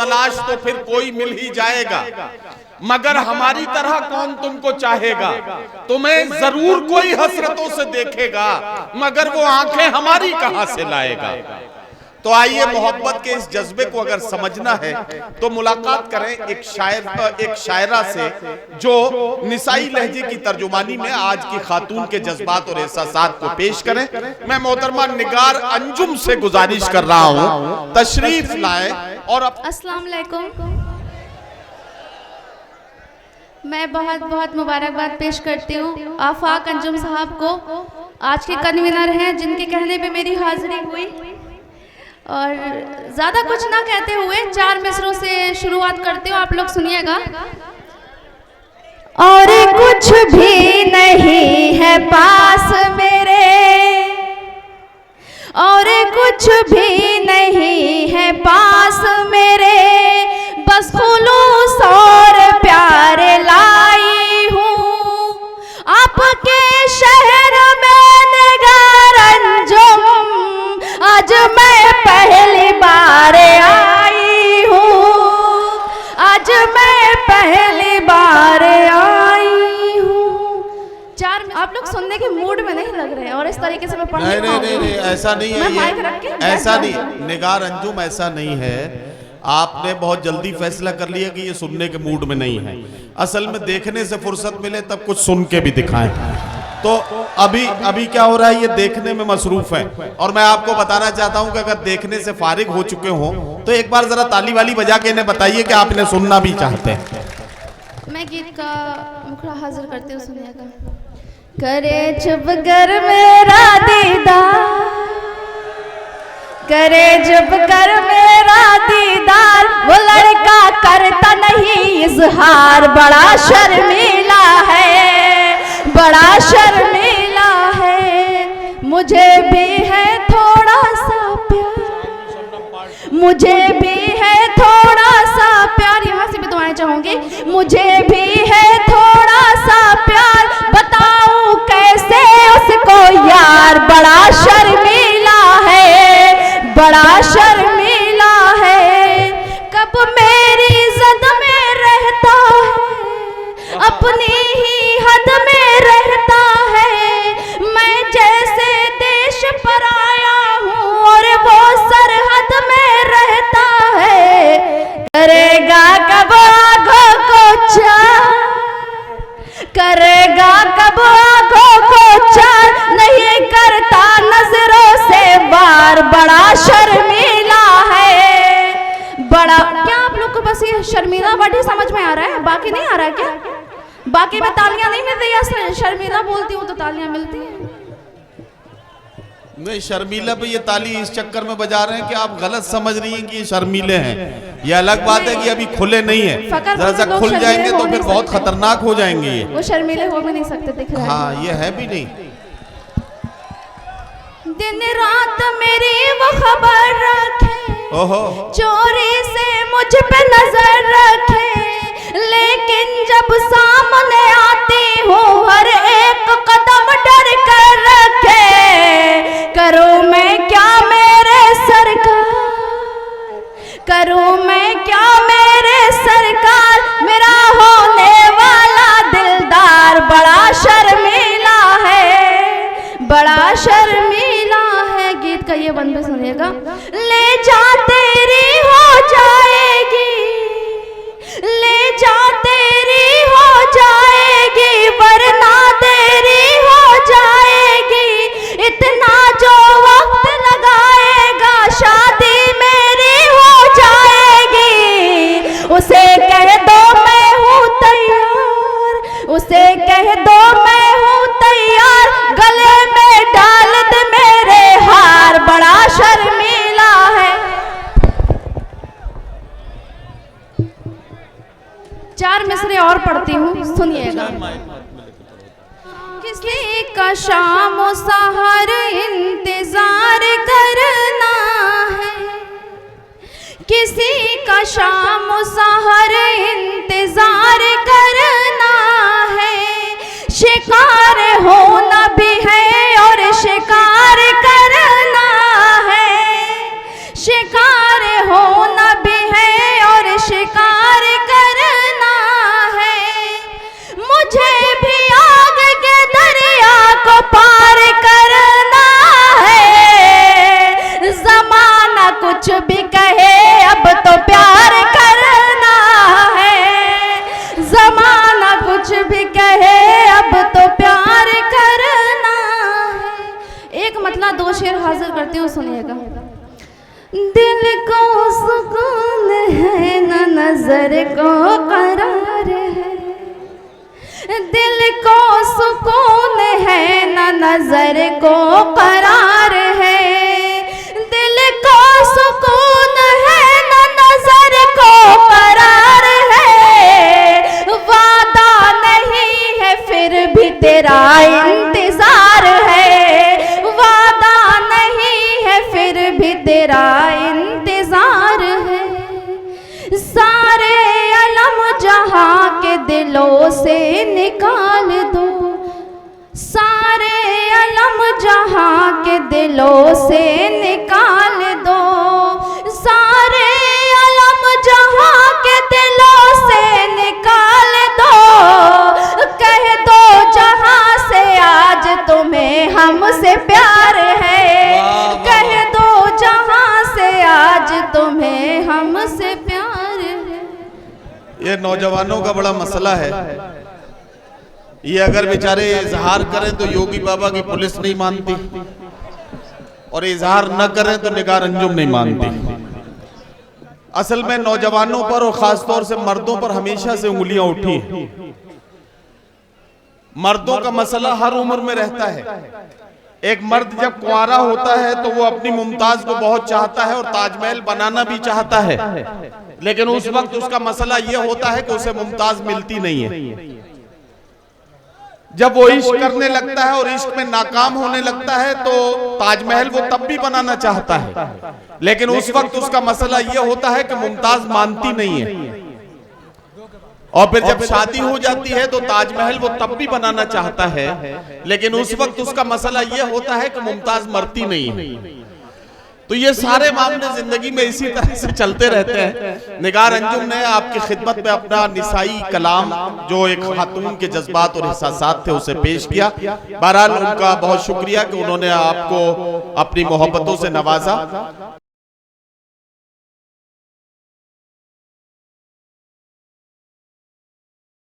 तलाश तो फिर कोई मिल ही जाएगा, मगर हमारी तरह कौन तुमको चाहेगा। तुम्हें जरूर कोई हसरतों से देखेगा, मगर वो आंखें हमारी कहां से लाएगा। तो आइए मोहब्बत के इस जज्बे को अगर समझना है तो मुलाकात करें एक शायरा से जो निसाई लहजे की तर्जुमानी में आज की खातून के जज्बात और एहसासात को पेश करें। मैं मोहतरमा निगार अंजुम से गुजारिश कर रहा हूं तशरीफ लाए और अस्सलाम वालेकुम। मैं बहुत बहुत मुबारकबाद पेश करती हूँ आफाक अंजुम साहब को, आज के कन्वीनर हैं जिनके कहने पे मेरी हाजिरी हुई। और ज़्यादा कुछ ना कहते हुए 4 मिसरों से शुरुआत करती हूँ, आप लोग सुनिएगा। और कुछ भी नहीं है पास मेरे, और कुछ भी नहीं है पास मेरे, बस खुलूस और प्यार लाई हूँ आपके शहर में निगार अंजुम, आज मैं पहली बार आई हूँ, आज मैं पहली बार आई हूँ। 4 आप लोग सुनने के मूड में नहीं लग रहे हैं और इस तरीके से मैं पढ़ नहीं, ऐसा नहीं है, ऐसा नहीं निगार अंजुम, ऐसा नहीं है। आपने बहुत जल्दी फैसला कर लिया कि ये सुनने के मूड में नहीं है। असल में देखने से फुर्सत मिले तब कुछ सुन के भी दिखाएं। तो अभी क्या हो रहा है, ये देखने में मसरूफ है। और मैं आपको बताना चाहता हूं कि अगर देखने से फारिग हो चुके हो तो एक बार जरा ताली वाली बजा के इन्हें बताइए कि आपने सुनना भी चाहते हैं। मैं गीत का मुखड़ा हाजिर करती हूँ, सुनिएगा। करे जब कर मेरा दीदार, करे जब कर मेरा दीदार, वो लड़का करता नहीं इजहार, बड़ा शर्मीला है, बड़ा शर्मीला है। मुझे भी है थोड़ा सा प्यार, मुझे भी है थोड़ा सा प्यार, यहाँ से भी दुआएं चाहूंगी। मुझे भी है थोड़ा सा प्यार, बताऊं कैसे उसको यार, बड़ा शर्मीला है, बड़ा शर्मीला है। कब मेरी जद में रहता है, अपनी ही हद में रहता है, मैं जैसे देश पर आया हूँ और वो सरहद में रहता है। करेगा कब आँखों को चार, करेगा कब आँखों को चार, नहीं करता नजरों से वार, बड़ा शर्मीला है, बड़ा। क्या आप लोग को बस ये शर्मीला वर्ड ही समझ में आ रहा है, बाकी नहीं आ रहा है क्या? बाकी में तालियां नहीं मिलती या शर्मीला बोलती हूँ तो तालियां मिलती हैं? नहीं, शर्मीला पे ये ताली इस चक्कर में बजा रहे हैं कि आप गलत समझ रही हैं कि ये शर्मीले हैं। ये अलग बात है कि अभी खुले नहीं है, जरा सा खुल जाएंगे तो फिर बहुत खतरनाक हो जाएंगे। ये वो शर्मीले हो भी नहीं सकते, दिख रहा है। हाँ, ये है भी नहीं। दिन रात मेरी वो खबर रखे, ओहो, चोरी से मुझ पे नजर रखे, लेकिन जब सामने आती हूँ हर एक कदम डर कर रखे। करूँ मैं क्या मेरे सरकार, करूँ मैं क्या मेरे सरकार, मेरा होने वाला दिलदार, बड़ा शर्मीला है, बड़ा शर्मीला है। गीत का ये बंद पे सुनिएगा। ले जा तेरी हो जाएगी, ले जा तेरी हो जाएगी, वरना देरी हो जाएगी, इतना जो वक्त लगाएगा शादी मेरी हो जाएगी। उसे कह दो मैं हूँ तैयार, उसे कह दो मैं हूँ तैयार, गले में डाल दे मेरे हार, बड़ा शर्मीला है। 4 मिसरे और पढ़ती हूँ, सुनिएगा। किसी का शाम सहर इंतजार करना है, किसी का शाम सहर इंतजार करना है, शिकार होना भी है और शिकार करना है, शिकार होना भी है और सुनिएगा। दिल को सुकून है न नजर को करार है, दिल को सुकून है न नजर को करार है, दिल को सुकून है न नजर को करार है, वादा नहीं है फिर भी तेरा इंतजार है, वादा नहीं है फिर भी तेरा इंतजार है। सारे अलम जहां के दिलों से निकाल दो, सारे अलम जहां के दिलों से निकाल दो, सारे अलम जहां के दिलों से निकाल दो, कह दो जहां से आज तुम्हें हमसे प्यार है, कह दो जहां से आज तुम्हें हमसे प्यार है। ये नौजवानों का बड़ा मसला है, ये अगर बेचारे इजहार करें तो योगी बाबा की पुलिस नहीं मानती, और इजहार न करें तो निगार अंजुम नहीं मानती। असल में नौजवानों पर और खासतौर से मर्दों पर हमेशा से उंगलियां उठी हैं। मर्दों का मसला हर उम्र में रहता है। एक मर्द जब कुंवारा होता है तो वो अपनी मुमताज को बहुत चाहता है और ताजमहल बनाना भी चाहता है, लेकिन उस वक्त उसका मसला ये होता है कि उसे मुमताज मिलती नहीं है। जब वो इश्क करने लगता है और इश्क में नाकाम होने लगता है तो ताजमहल वो तब भी बनाना चाहता है, लेकिन उस वक्त उसका मसला ये होता है कि मुमताज मानती नहीं है। और फिर जब शादी हो जाती है तो ताजमहल वो तब भी बनाना चाहता है, लेकिन उस वक्त उसका मसला ये होता है कि मुमताज मरती नहीं है। तो ये सारे मामले जिंदगी में इसी तरह से चलते रहते हैं। निगार अंजुम ने आपकी खिदमत में अपना निसाई कलाम, जो एक खातून के जज्बात और एहसासात थे, उसे पेश किया। बहरहाल उनका बहुत शुक्रिया कि उन्होंने आपको अपनी मोहब्बतों से नवाजा।